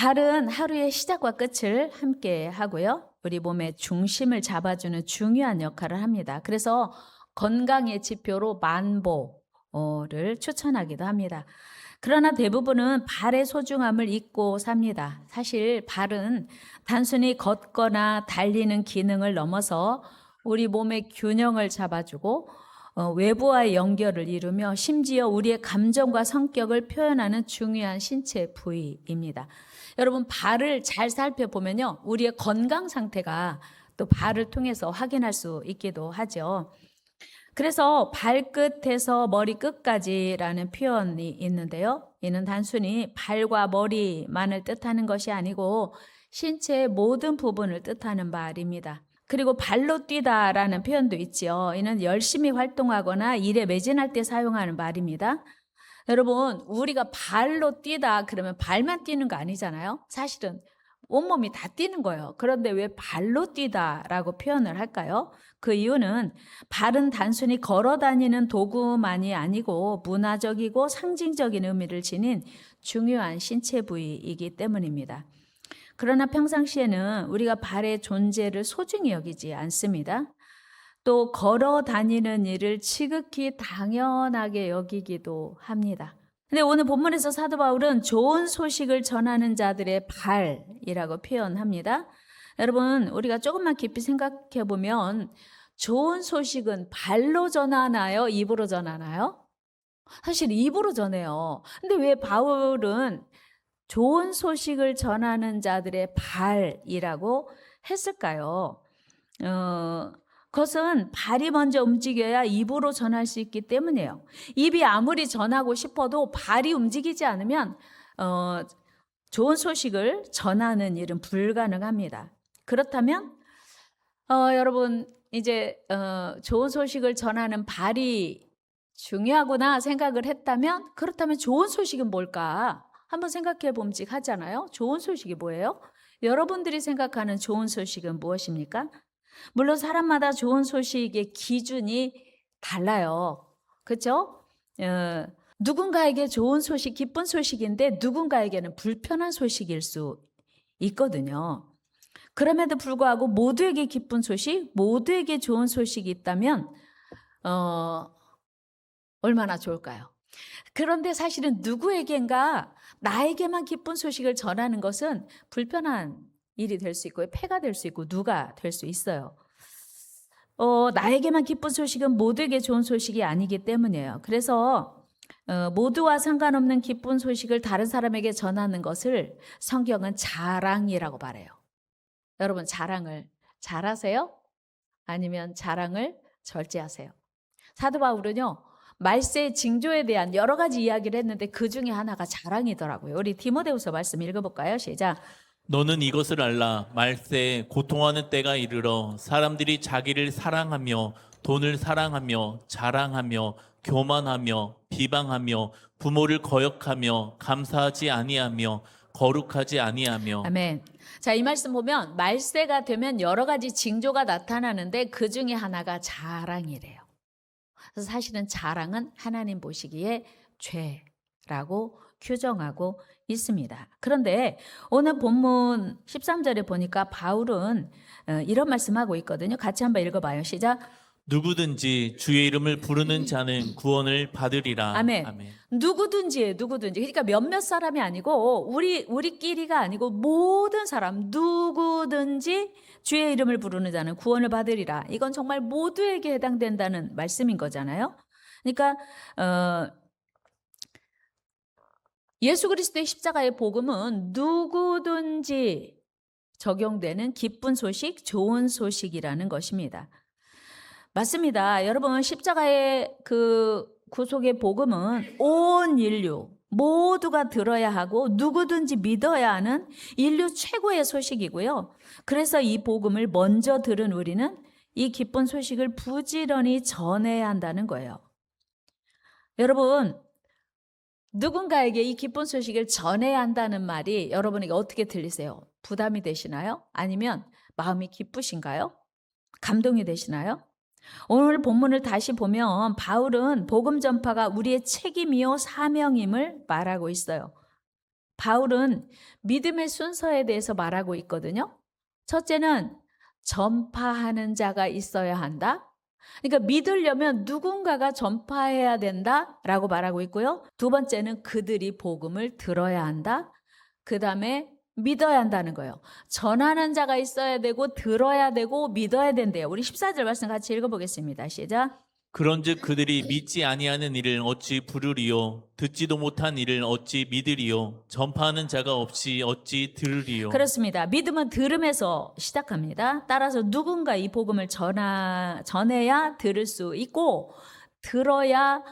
발은 하루의 시작과 끝을 함께 하고요. 우리 몸의 중심을 잡아주는 중요한 역할을 합니다. 그래서 건강의 지표로 만보를 추천하기도 합니다. 그러나 대부분은 발의 소중함을 잊고 삽니다. 사실 발은 단순히 걷거나 달리는 기능을 넘어서 우리 몸의 균형을 잡아주고 외부와의 연결을 이루며 심지어 우리의 감정과 성격을 표현하는 중요한 신체 부위입니다. 여러분, 발을 잘 살펴보면요, 우리의 건강 상태가 또 발을 통해서 확인할 수 있기도 하죠. 그래서 발끝에서 머리끝까지라는 표현이 있는데요, 이는 단순히 발과 머리만을 뜻하는 것이 아니고 신체의 모든 부분을 뜻하는 말입니다. 그리고 발로 뛰다라는 표현도 있지요. 이는 열심히 활동하거나 일에 매진할 때 사용하는 말입니다. 여러분, 우리가 발로 뛰다 그러면 발만 뛰는 거 아니잖아요. 사실은 온몸이 다 뛰는 거예요. 그런데 왜 발로 뛰다라고 표현을 할까요? 그 이유는 발은 단순히 걸어 다니는 도구만이 아니고 문화적이고 상징적인 의미를 지닌 중요한 신체 부위이기 때문입니다. 그러나 평상시에는 우리가 발의 존재를 소중히 여기지 않습니다. 또 걸어 다니는 일을 지극히 당연하게 여기기도 합니다. 근데 오늘 본문에서 사도 바울은 좋은 소식을 전하는 자들의 발이라고 표현합니다. 여러분, 우리가 조금만 깊이 생각해 보면 좋은 소식은 발로 전하나요? 입으로 전하나요? 사실 입으로 전해요. 근데 왜 바울은 좋은 소식을 전하는 자들의 발이라고 했을까요? 그것은 발이 먼저 움직여야 입으로 전할 수 있기 때문이에요. 입이 아무리 전하고 싶어도 발이 움직이지 않으면 좋은 소식을 전하는 일은 불가능합니다. 그렇다면 여러분, 이제 좋은 소식을 전하는 발이 중요하구나 생각을 했다면, 그렇다면 좋은 소식은 뭘까? 한번 생각해 봄직하잖아요. 좋은 소식이 뭐예요? 여러분들이 생각하는 좋은 소식은 무엇입니까? 물론 사람마다 좋은 소식의 기준이 달라요. 그렇죠? 누군가에게 좋은 소식, 기쁜 소식인데 누군가에게는 불편한 소식일 수 있거든요. 그럼에도 불구하고 모두에게 기쁜 소식, 모두에게 좋은 소식이 있다면 얼마나 좋을까요? 그런데 사실은 누구에겐가 나에게만 기쁜 소식을 전하는 것은 불편한 일이 될 수 있고 폐가 될 수 있고 누가 될 수 있어요. 나에게만 기쁜 소식은 모두에게 좋은 소식이 아니기 때문이에요. 그래서 모두와 상관없는 기쁜 소식을 다른 사람에게 전하는 것을 성경은 자랑이라고 말해요. 여러분, 자랑을 잘하세요? 아니면 자랑을 절제하세요? 사도 바울은요, 말세 징조에 대한 여러 가지 이야기를 했는데 그 중에 하나가 자랑이더라고요. 우리 디모데후서 말씀 읽어볼까요? 시작. 너는 이것을 알라. 말세에 고통하는 때가 이르러 사람들이 자기를 사랑하며 돈을 사랑하며 자랑하며 교만하며 비방하며 부모를 거역하며 감사하지 아니하며 거룩하지 아니하며. 아멘. 자, 이 말씀 보면 말세가 되면 여러 가지 징조가 나타나는데 그 중에 하나가 자랑이래요. 그래서 사실은 자랑은 하나님 보시기에 죄라고 규정하고 있습니다. 그런데 오늘 본문 13절에 보니까 바울은 이런 말씀하고 있거든요. 같이 한번 읽어봐요. 시작. 누구든지 주의 이름을 부르는 자는 구원을 받으리라. 아멘. 아멘. 누구든지예요, 누구든지. 그러니까 몇몇 사람이 아니고 우리끼리가 아니고 모든 사람 누구든지 주의 이름을 부르는 자는 구원을 받으리라. 이건 정말 모두에게 해당된다는 말씀인 거잖아요. 그러니까 예수 그리스도의 십자가의 복음은 누구든지 적용되는 기쁜 소식, 좋은 소식이라는 것입니다. 맞습니다. 여러분, 십자가의 그 구속의 복음은 온 인류 모두가 들어야 하고 누구든지 믿어야 하는 인류 최고의 소식이고요. 그래서 이 복음을 먼저 들은 우리는 이 기쁜 소식을 부지런히 전해야 한다는 거예요. 여러분, 누군가에게 이 기쁜 소식을 전해야 한다는 말이 여러분에게 어떻게 들리세요? 부담이 되시나요? 아니면 마음이 기쁘신가요? 감동이 되시나요? 오늘 본문을 다시 보면 바울은 복음 전파가 우리의 책임이요 사명임을 말하고 있어요. 바울은 믿음의 순서에 대해서 말하고 있거든요. 첫째는 전파하는 자가 있어야 한다. 그러니까 믿으려면 누군가가 전파해야 된다라고 말하고 있고요. 두 번째는 그들이 복음을 들어야 한다. 그 다음에 믿어야 한다는 거예요. 전하는 자가 있어야 되고 들어야 되고 믿어야 된대요. 우리 14절 말씀 같이 읽어보겠습니다. 시작. 그런즉 그들이 믿지 아니하는 일을 어찌 부르리요 듣지도 못한 일을 어찌 믿으리요 전파하는 자가 없이 어찌 들으리요. 그렇습니다. 믿음은 들음에서 시작합니다. 따라서 누군가 이 복음을 전해야 들을 수 있고 들어야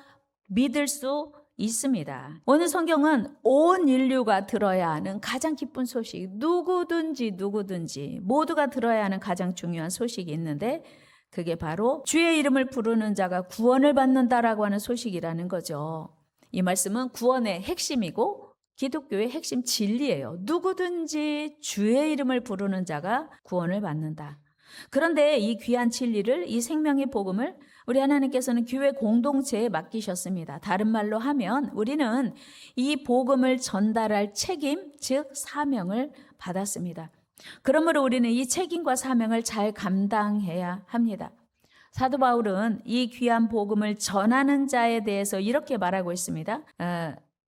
믿을 수 있습니다. 오늘 성경은 온 인류가 들어야 하는 가장 기쁜 소식, 누구든지 모두가 들어야 하는 가장 중요한 소식이 있는데 그게 바로 주의 이름을 부르는 자가 구원을 받는다라고 하는 소식이라는 거죠. 이 말씀은 구원의 핵심이고 기독교의 핵심 진리예요. 누구든지 주의 이름을 부르는 자가 구원을 받는다. 그런데 이 귀한 진리를, 이 생명의 복음을 우리 하나님께서는 교회 공동체에 맡기셨습니다. 다른 말로 하면 우리는 이 복음을 전달할 책임, 즉 사명을 받았습니다. 그러므로 우리는 이 책임과 사명을 잘 감당해야 합니다. 사도 바울은 이 귀한 복음을 전하는 자에 대해서 이렇게 말하고 있습니다.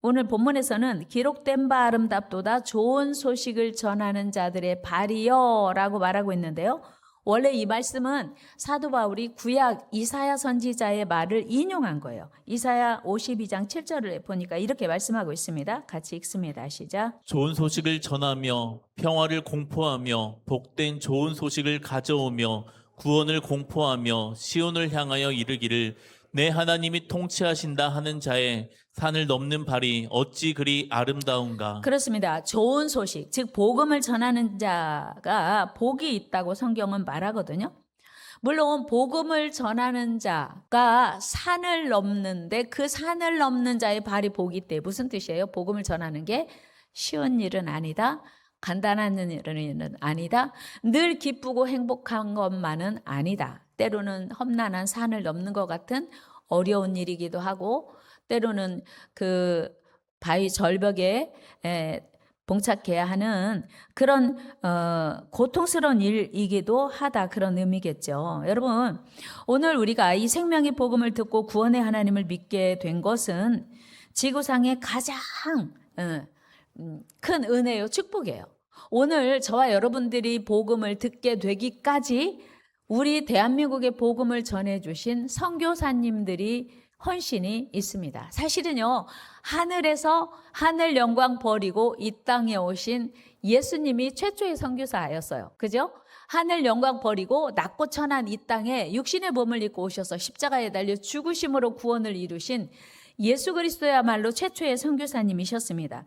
오늘 본문에서는 기록된 바 아름답도다 좋은 소식을 전하는 자들의 발이여 라고 말하고 있는데요. 원래 이 말씀은 사도 바울이 구약 이사야 선지자의 말을 인용한 거예요. 이사야 52장 7절을 보니까 이렇게 말씀하고 있습니다. 같이 읽습니다. 시작. 좋은 소식을 전하며 평화를 공포하며 복된 좋은 소식을 가져오며 구원을 공포하며 시온을 향하여 이르기를 내 하나님이 통치하신다 하는 자의 산을 넘는 발이 어찌 그리 아름다운가. 그렇습니다. 좋은 소식, 즉 복음을 전하는 자가 복이 있다고 성경은 말하거든요. 물론 복음을 전하는 자가 산을 넘는데 그 산을 넘는 자의 발이 복이 있대. 무슨 뜻이에요? 복음을 전하는 게 쉬운 일은 아니다. 간단한 일은 아니다. 늘 기쁘고 행복한 것만은 아니다. 때로는 험난한 산을 넘는 것 같은 어려운 일이기도 하고 때로는 그 바위 절벽에 봉착해야 하는 그런 고통스러운 일이기도 하다, 그런 의미겠죠. 여러분, 오늘 우리가 이 생명의 복음을 듣고 구원의 하나님을 믿게 된 것은 지구상의 가장 큰 은혜요, 축복이에요. 오늘 저와 여러분들이 복음을 듣게 되기까지 우리 대한민국의 복음을 전해주신 선교사님들이 헌신이 있습니다. 사실은요, 하늘에서 하늘 영광 버리고 이 땅에 오신 예수님이 최초의 선교사였어요. 그죠? 하늘 영광 버리고 낮고 천한 이 땅에 육신의 몸을 입고 오셔서 십자가에 달려 죽으심으로 구원을 이루신 예수 그리스도야말로 최초의 선교사님이셨습니다.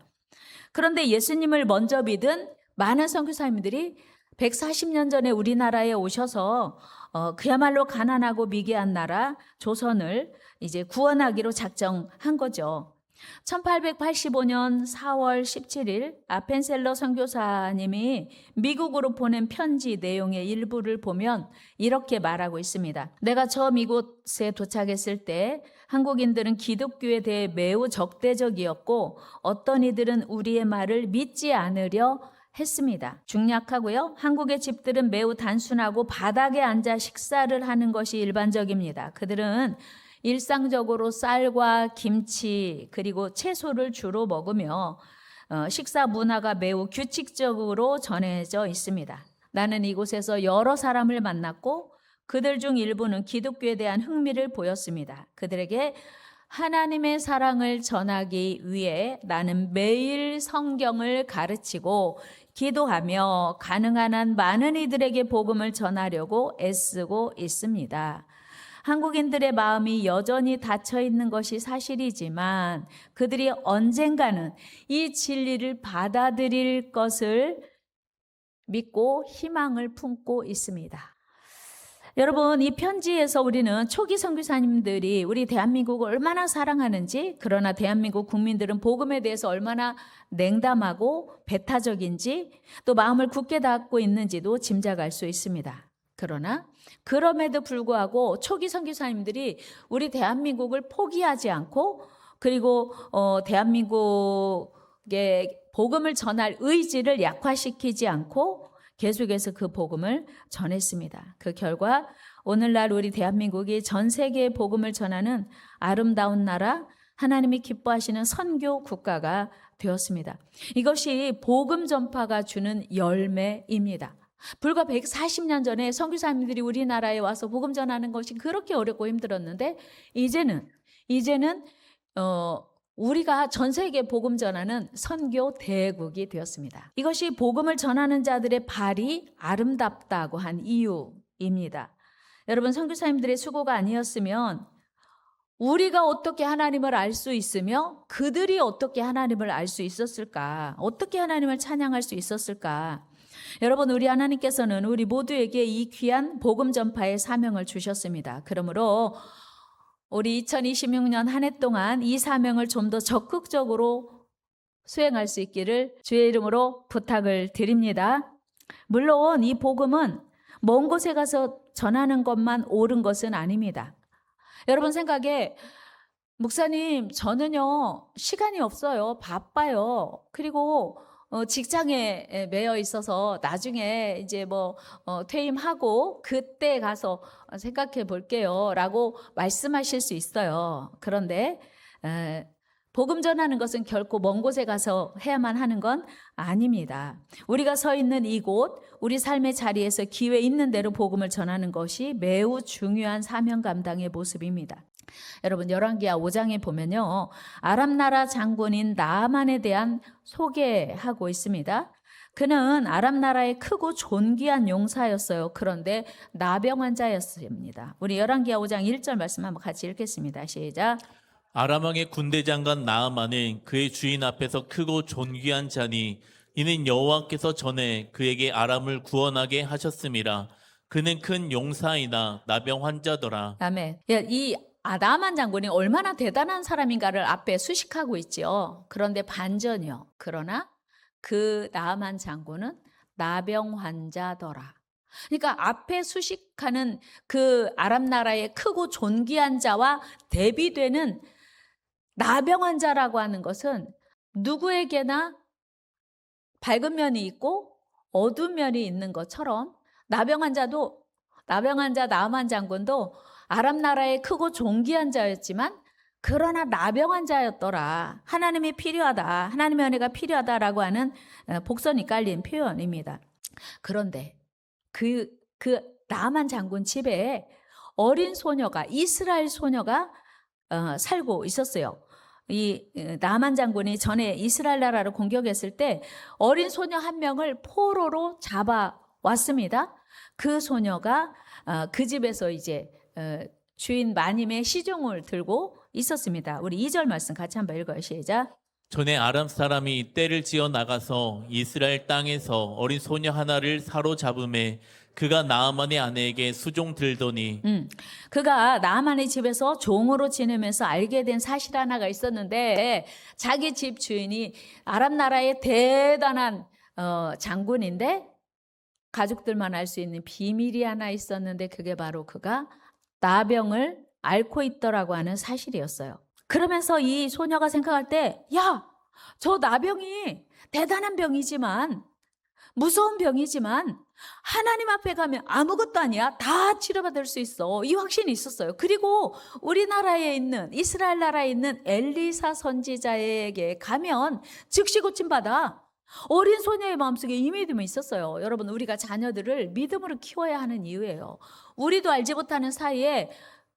그런데 예수님을 먼저 믿은 많은 선교사님들이 140년 전에 우리나라에 오셔서 그야말로 가난하고 미개한 나라 조선을 이제 구원하기로 작정한 거죠. 1885년 4월 17일 아펜셀러 선교사님이 미국으로 보낸 편지 내용의 일부를 보면 이렇게 말하고 있습니다. 내가 처음 이곳에 도착했을 때 한국인들은 기독교에 대해 매우 적대적이었고 어떤 이들은 우리의 말을 믿지 않으려 했습니다. 중약하고요. 한국의 집들은 매우 단순하고 바닥에 앉아 식사를 하는 것이 일반적입니다. 그들은 일상적으로 쌀과 김치 그리고 채소를 주로 먹으며 식사 문화가 매우 규칙적으로 전해져 있습니다. 나는 이곳에서 여러 사람을 만났고 그들 중 일부는 기독교에 대한 흥미를 보였습니다. 그들에게 하나님의 사랑을 전하기 위해 나는 매일 성경을 가르치고 기도하며 가능한 한 많은 이들에게 복음을 전하려고 애쓰고 있습니다. 한국인들의 마음이 여전히 닫혀 있는 것이 사실이지만 그들이 언젠가는 이 진리를 받아들일 것을 믿고 희망을 품고 있습니다. 여러분, 이 편지에서 우리는 초기 선교사님들이 우리 대한민국을 얼마나 사랑하는지, 그러나 대한민국 국민들은 복음에 대해서 얼마나 냉담하고 배타적인지, 또 마음을 굳게 닫고 있는지도 짐작할 수 있습니다. 그러나 그럼에도 불구하고 초기 선교사님들이 우리 대한민국을 포기하지 않고 그리고 대한민국의 복음을 전할 의지를 약화시키지 않고 계속해서 그 복음을 전했습니다. 그 결과 오늘날 우리 대한민국이 전 세계에 복음을 전하는 아름다운 나라, 하나님이 기뻐하시는 선교 국가가 되었습니다. 이것이 복음 전파가 주는 열매입니다. 불과 140년 전에 선교사님들이 우리나라에 와서 복음 전하는 것이 그렇게 어렵고 힘들었는데 이제는 우리가 전 세계 복음 전하는 선교 대국이 되었습니다. 이것이 복음을 전하는 자들의 발이 아름답다고 한 이유입니다. 여러분, 선교사님들의 수고가 아니었으면 우리가 어떻게 하나님을 알 수 있으며 그들이 어떻게 하나님을 알 수 있었을까? 어떻게 하나님을 찬양할 수 있었을까? 여러분, 우리 하나님께서는 우리 모두에게 이 귀한 복음 전파의 사명을 주셨습니다. 그러므로 우리 2026년 한 해 동안 이 사명을 좀 더 적극적으로 수행할 수 있기를 주의 이름으로 부탁을 드립니다. 물론 이 복음은 먼 곳에 가서 전하는 것만 옳은 것은 아닙니다. 여러분 생각에 목사님, 저는요 시간이 없어요. 바빠요. 그리고 직장에 매여 있어서 나중에 이제 퇴임하고 그때 가서 생각해 볼게요 라고 말씀하실 수 있어요. 그런데 복음 전하는 것은 결코 먼 곳에 가서 해야만 하는 건 아닙니다. 우리가 서 있는 이곳, 우리 삶의 자리에서 기회 있는 대로 복음을 전하는 것이 매우 중요한 사명 감당의 모습입니다. 여러분, 열왕기하 5장에 보면요, 아람 나라 장군인 나아만에 대한 소개하고 있습니다. 그는 아람 나라의 크고 존귀한 용사였어요. 그런데 나병 환자였습니다. 우리 열왕기하 5장 1절 말씀 한번 같이 읽겠습니다. 시작. 아람 왕의 군대 장관 나아만은 그의 주인 앞에서 크고 존귀한 자니 이는 여호와께서 전에 그에게 아람을 구원하게 하셨음이라. 그는 큰 용사이나 나병 환자더라. 아멘. 이 나아만 장군이 얼마나 대단한 사람인가를 앞에 수식하고 있지요. 그런데 반전이요. 그러나 그 나아만 장군은 나병 환자더라. 그러니까 앞에 수식하는 그 아람 나라의 크고 존귀한 자와 대비되는 나병 환자라고 하는 것은 누구에게나 밝은 면이 있고 어두운 면이 있는 것처럼 나병 환자 나아만 장군도 아람 나라의 크고 존귀한 자였지만 그러나 나병 환자였더라. 하나님이 필요하다. 하나님의 은혜가 필요하다라고 하는 복선이 깔린 표현입니다. 그런데 그 나아만 장군 집에 어린 소녀가, 이스라엘 소녀가 살고 있었어요. 이 나아만 장군이 전에 이스라엘 나라를 공격했을 때 어린 소녀 한 명을 포로로 잡아왔습니다. 그 소녀가 그 집에서 이제 주인 마님의 시종을 들고 있었습니다. 우리 2절 말씀 같이 한번 읽어요. 시작. 전에 아람 사람이 떼를 지어 나가서 이스라엘 땅에서 어린 소녀 하나를 사로잡음에 그가 나아만의 아내에게 수종 들더니 그가 나아만의 집에서 종으로 지내면서 알게 된 사실 하나가 있었는데 자기 집 주인이 아람 나라의 대단한 장군인데 가족들만 알 수 있는 비밀이 하나 있었는데 그게 바로 그가 나병을 앓고 있더라고 하는 사실이었어요. 그러면서 이 소녀가 생각할 때, 야, 저 나병이 대단한 병이지만, 무서운 병이지만 하나님 앞에 가면 아무것도 아니야. 다 치료받을 수 있어. 이 확신이 있었어요. 그리고 우리나라에 있는, 이스라엘 나라에 있는 엘리사 선지자에게 가면 즉시 고침받아. 어린 소녀의 마음속에 이 믿음이 있었어요. 여러분, 우리가 자녀들을 믿음으로 키워야 하는 이유예요. 우리도 알지 못하는 사이에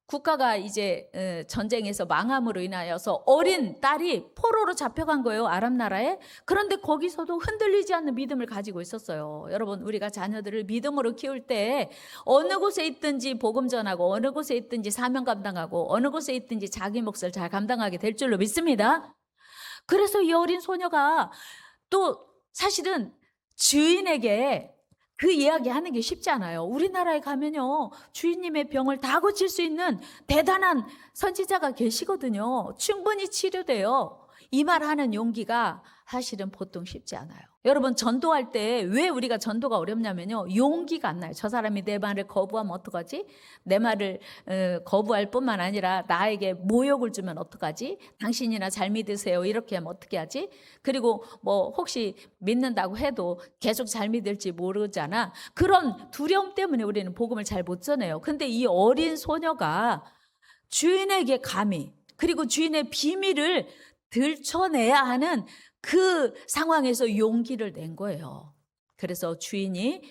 국가가 이제 전쟁에서 망함으로 인하여서 어린 딸이 포로로 잡혀간 거예요. 아람 나라에. 그런데 거기서도 흔들리지 않는 믿음을 가지고 있었어요. 여러분, 우리가 자녀들을 믿음으로 키울 때 어느 곳에 있든지 복음 전하고 어느 곳에 있든지 사명 감당하고 어느 곳에 있든지 자기 몫을 잘 감당하게 될 줄로 믿습니다. 그래서 이 어린 소녀가 또 사실은 주인에게 그 이야기 하는 게 쉽지 않아요. 우리나라에 가면요, 주인님의 병을 다 고칠 수 있는 대단한 선지자가 계시거든요. 충분히 치료돼요. 이 말 하는 용기가 사실은 보통 쉽지 않아요. 여러분, 전도할 때 왜 우리가 전도가 어렵냐면요, 용기가 안 나요. 저 사람이 내 말을 거부하면 어떡하지? 내 말을 거부할 뿐만 아니라 나에게 모욕을 주면 어떡하지? 당신이나 잘 믿으세요 이렇게 하면 어떻게 하지? 그리고 뭐 혹시 믿는다고 해도 계속 잘 믿을지 모르잖아. 그런 두려움 때문에 우리는 복음을 잘 못 전해요. 근데 이 어린 소녀가 주인에게 감히, 그리고 주인의 비밀을 들춰내야 하는 그 상황에서 용기를 낸 거예요. 그래서 주인이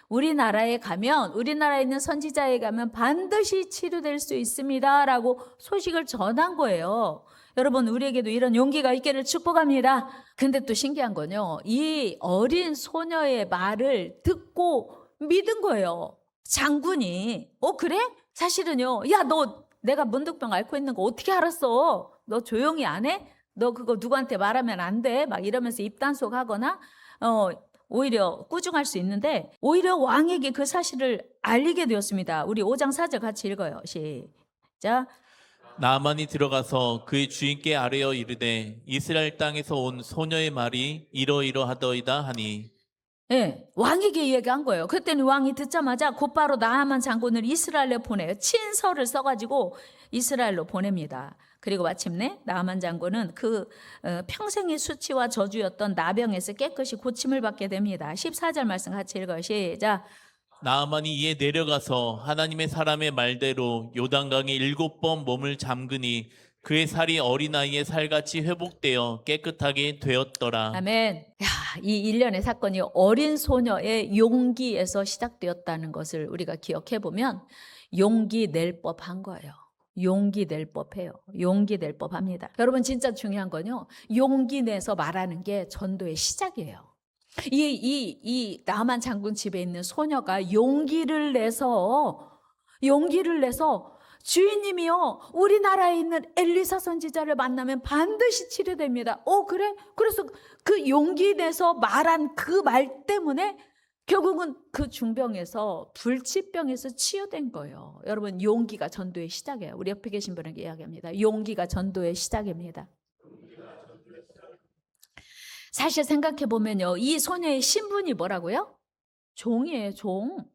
우리나라에 가면, 우리나라에 있는 선지자에 가면 반드시 치료될 수 있습니다 라고 소식을 전한 거예요. 여러분, 우리에게도 이런 용기가 있기를 축복합니다. 근데 또 신기한 건요, 이 어린 소녀의 말을 듣고 믿은 거예요. 장군이 그래? 사실은요, 야, 너 내가 문득병 앓고 있는 거 어떻게 알았어? 너 조용히 안 해? 너 그거 누구한테 말하면 안 돼? 막 이러면서 입단속하거나 오히려 꾸중할 수 있는데, 오히려 왕에게 그 사실을 알리게 되었습니다. 우리 5장 4절 같이 읽어요. 시작. 나만이 들어가서 그의 주인께 아뢰어 이르되 이스라엘 땅에서 온 소녀의 말이 이러이러하더이다 하니. 예, 왕에게 얘기한 거예요. 그때는 왕이 듣자마자 곧바로 나아만 장군을 이스라엘로 보내요. 친서를 써가지고 이스라엘로 보냅니다. 그리고 마침내 나아만 장군은 그 평생의 수치와 저주였던 나병에서 깨끗이 고침을 받게 됩니다. 14절 말씀 같이 읽어요. 시작. 나아만이 이에 내려가서 하나님의 사람의 말대로 요단강에 7번 몸을 잠그니 그의 살이 어린아이의 살같이 회복되어 깨끗하게 되었더라. 아멘. 야, 이 일련의 사건이 어린 소녀의 용기에서 시작되었다는 것을 우리가 기억해 보면 용기 낼 법한 거예요. 용기 낼 법해요. 용기 낼 법합니다. 여러분, 진짜 중요한 건요, 용기 내서 말하는 게 전도의 시작이에요. 이 나만 장군 집에 있는 소녀가 용기를 내서 주인님이요, 우리나라에 있는 엘리사 선지자를 만나면 반드시 치료됩니다. 그래? 그래서 그 용기 내서 말한 그 말 때문에 결국은 그 중병에서, 불치병에서 치유된 거예요. 여러분, 용기가 전도의 시작이에요. 우리 옆에 계신 분에게 이야기합니다. 용기가 전도의 시작입니다. 사실 생각해 보면요, 이 소녀의 신분이 뭐라고요? 종이에요. 종.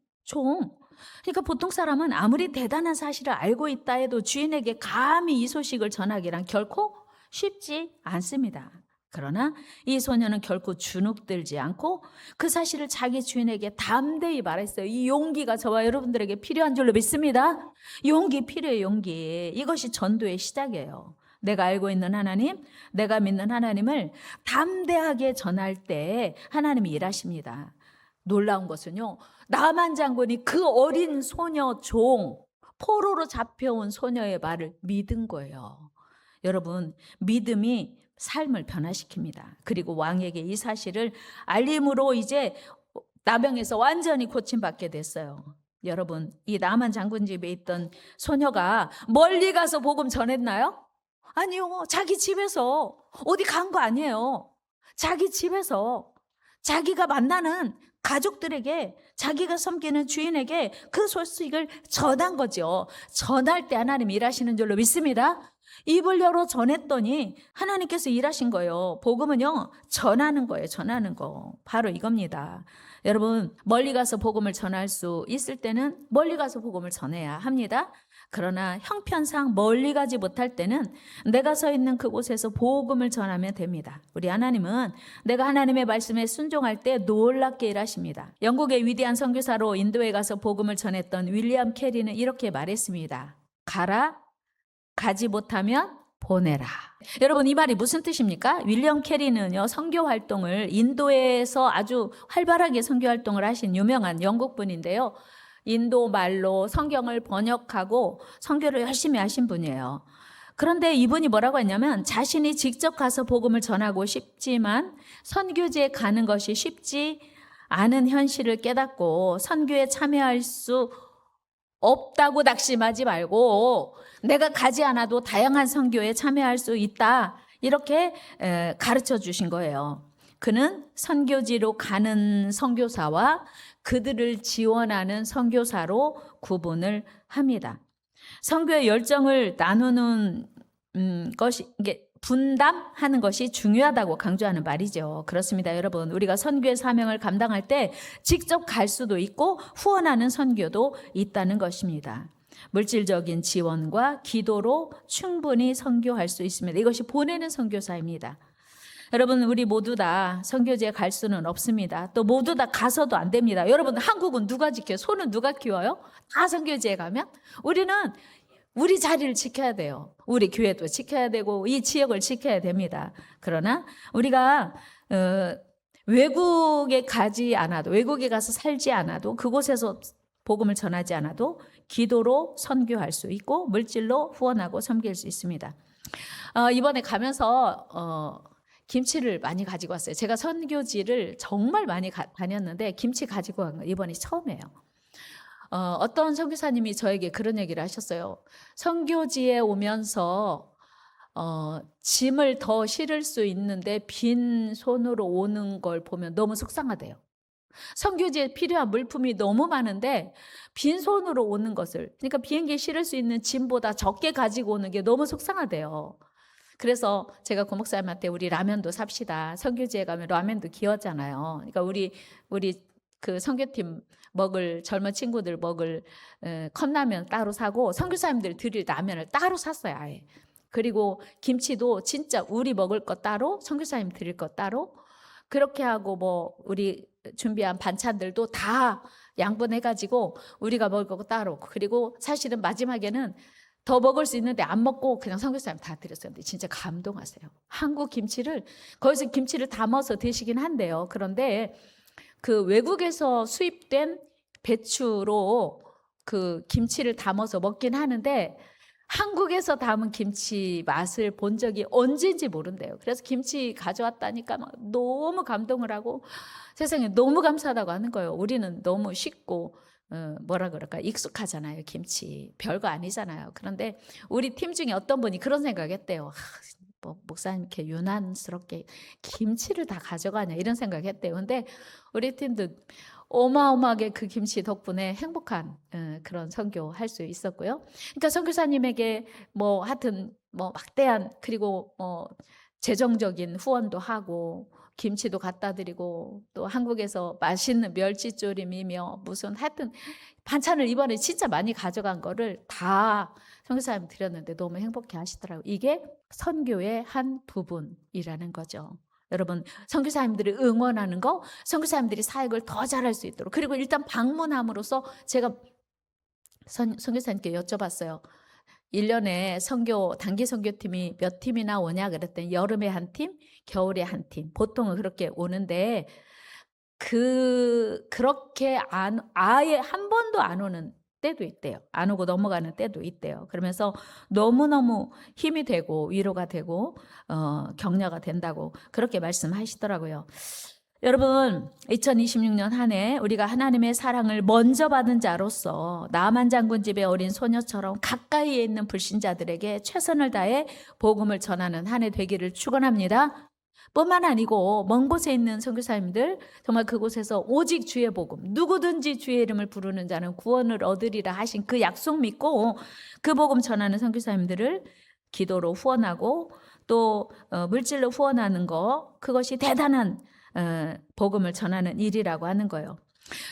그러니까 보통 사람은 아무리 대단한 사실을 알고 있다 해도 주인에게 감히 이 소식을 전하기란 결코 쉽지 않습니다. 그러나 이 소녀는 결코 주눅들지 않고 그 사실을 자기 주인에게 담대히 말했어요. 이 용기가 저와 여러분들에게 필요한 줄로 믿습니다. 용기 필요해요. 용기. 이것이 전도의 시작이에요. 내가 알고 있는 하나님, 내가 믿는 하나님을 담대하게 전할 때 하나님이 일하십니다. 놀라운 것은요, 나만 장군이 그 어린 소녀 포로로 잡혀온 소녀의 말을 믿은 거예요. 여러분, 믿음이 삶을 변화시킵니다. 그리고 왕에게 이 사실을 알림으로 이제 나병에서 완전히 고침받게 됐어요. 여러분, 이 나만 장군 집에 있던 소녀가 멀리 가서 복음 전했나요? 아니요. 자기 집에서, 어디 간 거 아니에요. 자기 집에서 자기가 만나는 가족들에게, 자기가 섬기는 주인에게 그 소식을 전한 거죠. 전할 때 하나님 일하시는 줄로 믿습니다. 입을 열어 전했더니 하나님께서 일하신 거예요. 복음은요, 전하는 거예요. 전하는 거. 바로 이겁니다. 여러분, 멀리 가서 복음을 전할 수 있을 때는 멀리 가서 복음을 전해야 합니다. 그러나 형편상 멀리 가지 못할 때는 내가 서 있는 그곳에서 복음을 전하면 됩니다. 우리 하나님은 내가 하나님의 말씀에 순종할 때 놀랍게 일하십니다. 영국의 위대한 선교사로 인도에 가서 복음을 전했던 윌리엄 캐리는 이렇게 말했습니다. 가라, 가지 못하면 보내라. 여러분, 이 말이 무슨 뜻입니까? 윌리엄 캐리는요, 선교 활동을, 인도에서 아주 활발하게 선교 활동을 하신 유명한 영국 분인데요, 인도 말로 성경을 번역하고 선교를 열심히 하신 분이에요. 그런데 이분이 뭐라고 했냐면, 자신이 직접 가서 복음을 전하고 싶지만 선교지에 가는 것이 쉽지 않은 현실을 깨닫고 선교에 참여할 수 없다고 낙심하지 말고 내가 가지 않아도 다양한 선교에 참여할 수 있다, 이렇게 가르쳐 주신 거예요. 그는 선교지로 가는 선교사와 그들을 지원하는 선교사로 구분을 합니다. 선교의 열정을 나누는 것이, 이게 분담하는 것이 중요하다고 강조하는 말이죠. 그렇습니다, 여러분. 우리가 선교의 사명을 감당할 때 직접 갈 수도 있고 후원하는 선교도 있다는 것입니다. 물질적인 지원과 기도로 충분히 선교할 수 있습니다. 이것이 보내는 선교사입니다. 여러분, 우리 모두 다 선교지에 갈 수는 없습니다. 또 모두 다 가서도 안 됩니다. 여러분, 한국은 누가 지켜요? 소는 누가 키워요? 다 선교지에 가면? 우리는 우리 자리를 지켜야 돼요. 우리 교회도 지켜야 되고 이 지역을 지켜야 됩니다. 그러나 우리가 외국에 가지 않아도, 외국에 가서 살지 않아도, 그곳에서 복음을 전하지 않아도 기도로 선교할 수 있고 물질로 후원하고 섬길 수 있습니다. 이번에 가면서 김치를 많이 가지고 왔어요. 제가 선교지를 정말 많이 다녔는데 김치 가지고 간 거 이번이 처음이에요. 어떤 선교사님이 저에게 그런 얘기를 하셨어요. 선교지에 오면서 짐을 더 실을 수 있는데 빈 손으로 오는 걸 보면 너무 속상하대요. 선교지에 필요한 물품이 너무 많은데 빈손으로 오는 것을, 그러니까 비행기에 실을 수 있는 짐보다 적게 가지고 오는 게 너무 속상하대요. 그래서 제가 고 목사님한테 우리 라면도 삽시다. 선교지에 가면 라면도 귀하잖아요. 그러니까 우리 그 선교팀 먹을, 젊은 친구들 먹을 컵라면 따로 사고 선교사님들 드릴 라면을 따로 샀어요, 아예. 그리고 김치도 진짜 우리 먹을 거 따로, 선교사님 드릴 거 따로, 그렇게 하고 뭐 우리 준비한 반찬들도 다 양분해가지고 우리가 먹을 거 따로. 그리고 사실은 마지막에는 더 먹을 수 있는데 안 먹고 그냥 선교사님 다 드렸어요. 근데 진짜 감동하세요. 한국 김치를, 거기서 김치를 담아서 드시긴 한데요. 그런데 그 외국에서 수입된 배추로 그 김치를 담아서 먹긴 하는데 한국에서 담은 김치 맛을 본 적이 언제인지 모른대요. 그래서 김치 가져왔다니까 막 너무 감동을 하고 세상에 너무 감사하다고 하는 거예요. 우리는 너무 쉽고 뭐라 그럴까, 익숙하잖아요. 김치 별거 아니잖아요. 그런데 우리 팀 중에 어떤 분이 그런 생각했대요. 뭐 목사님 이렇게 유난스럽게 김치를 다 가져가냐 이런 생각했대요. 근데 우리 팀도 어마어마하게 그 김치 덕분에 행복한 그런 선교할 수 있었고요. 그러니까 선교사님에게 뭐 하여튼 뭐 막대한, 그리고 재정적인 후원도 하고 김치도 갖다 드리고 또 한국에서 맛있는 멸치조림이며 무슨 하여튼 반찬을 이번에 진짜 많이 가져간 거를 다 선교사님 드렸는데 너무 행복해 하시더라고요. 이게 선교의 한 부분이라는 거죠. 여러분, 선교사님들을 응원하는 거, 선교사님들이 사역을 더 잘할 수 있도록, 그리고 일단 방문함으로써 제가 선교사님께 여쭤봤어요. 1년에 단기 선교팀이 몇 팀이나 오냐 그랬더니 여름에 한 팀, 겨울에 한 팀, 보통은 그렇게 오는데 그렇게 아예 한 번도 안 오는 때도 있대요. 안 오고 넘어가는 때도 있대요. 그러면서 너무너무 힘이 되고 위로가 되고 격려가 된다고 그렇게 말씀하시더라고요. 여러분, 2026년 한 해 우리가 하나님의 사랑을 먼저 받은 자로서 나만 장군 집의 어린 소녀처럼 가까이에 있는 불신자들에게 최선을 다해 복음을 전하는 한 해 되기를 축원합니다. 뿐만 아니고 먼 곳에 있는 선교사님들, 정말 그곳에서 오직 주의 복음, 누구든지 주의 이름을 부르는 자는 구원을 얻으리라 하신 그 약속 믿고 그 복음 전하는 선교사님들을 기도로 후원하고 또 물질로 후원하는 거, 그것이 대단한 복음을 전하는 일이라고 하는 거예요.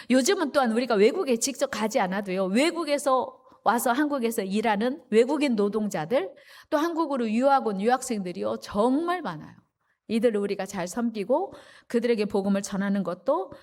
요즘은 또한 우리가 외국에 직접 가지 않아도요, 외국에서 와서 한국에서 일하는 외국인 노동자들, 또 한국으로 유학 온 유학생들이요 정말 많아요. 이들을 우리가 잘 섬기고 그들에게 복음을 전하는 것도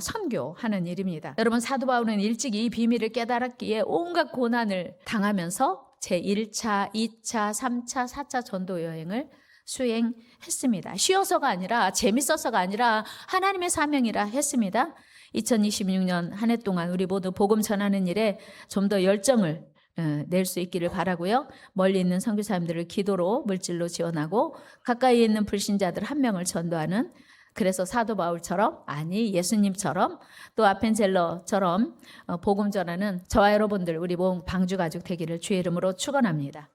선교하는 일입니다. 여러분, 사도 바울은 일찍 이 비밀을 깨달았기에 온갖 고난을 당하면서 제1차, 2차, 3차, 4차 전도 여행을 수행했습니다. 쉬어서가 아니라, 재밌어서가 아니라 하나님의 사명이라 했습니다. 2026년 한 해 동안 우리 모두 복음 전하는 일에 좀 더 열정을 낼 수 있기를 바라고요. 멀리 있는 선교사님들을 기도로 물질로 지원하고 가까이 있는 불신자들 한 명을 전도하는, 그래서 사도 바울처럼, 아니 예수님처럼, 또 아펜젤러처럼 복음 전하는 저와 여러분들, 우리 모든 방주 가족 되기를 주의 이름으로 축원합니다.